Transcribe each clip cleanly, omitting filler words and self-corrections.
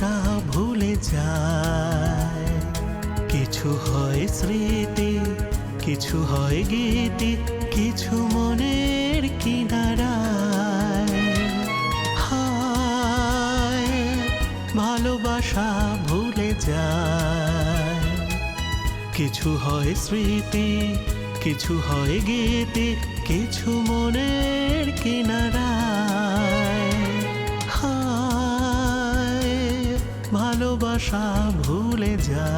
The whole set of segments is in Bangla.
ভালোবাসা ভুলে যায়। কিছু হয় স্মৃতি, কিছু হয় গীতি, কিছু মনের কিনারায়। হায় ভালোবাসা ভুলে যায়। কিছু হয় স্মৃতি, কিছু হয় গীতি, কিছু মনের কিনারায়। হায় ভালোবাসা ভুলে যায়।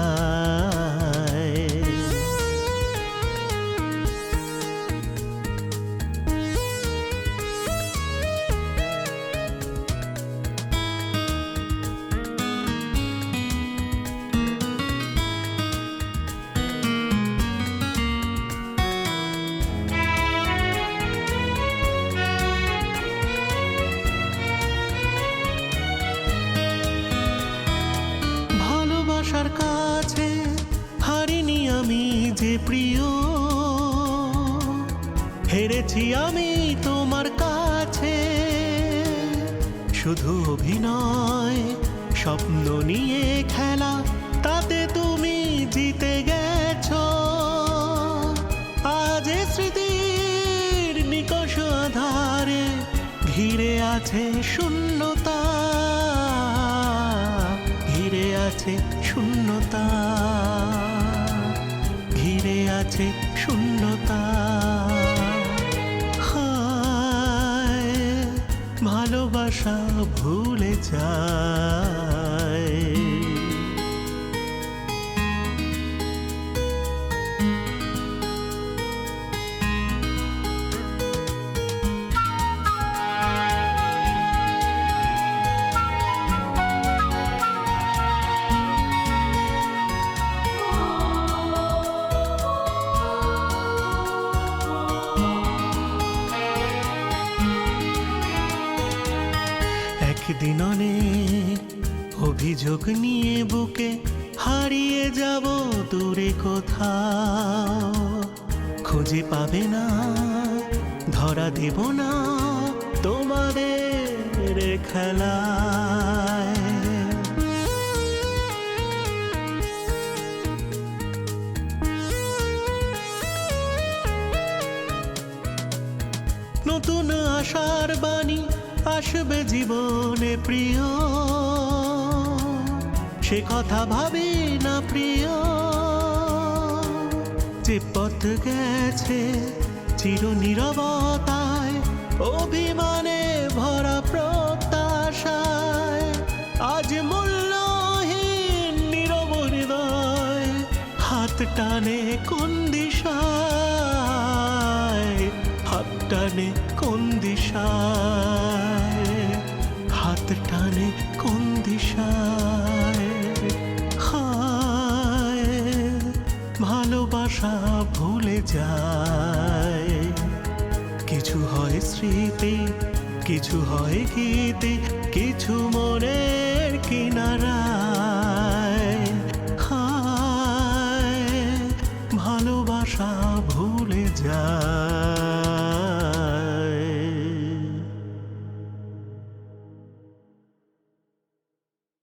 ভালোবাসার কাছে হারিনি আমি যে প্রিয়, হেরেছি আমি তোমার কাছে। শুধু অভিনয়, স্বপ্ন নিয়ে খেলা, তাতে তুমি জিতে গেছো। আজ স্মৃতির নিকষ আধারে ঘিরে আছে শূন্যতা, ঘিরে আছে শূন্যতা, ঘিরে আছে শূন্যতা। হায় ভালোবাসা ভুলে যায়। একদিন অনেক অভিযোগ নিয়ে বুকে হারিয়ে যাব দূরে কোথাও। খুঁজে পাবে না, ধরা দেব না তোমাদের খেলায়। নতুন আশার বাণী আসবে জীবনে প্রিয়, সে কথা ভাবি না প্রিয়। যে পথ গেছে চির নীরবতায়, অভিমানে ভরা প্রত্যাশায়, আজ মূল্যহীন নীরব হৃদয় হাত টানে কোন দিশায়, হাত টানে কোন দিশায়, হাত টানে কোন দিশায়। হায় ভালোবাসা ভুলে যায়। কিছু হয় স্মৃতি, কিছু হয় গীতি,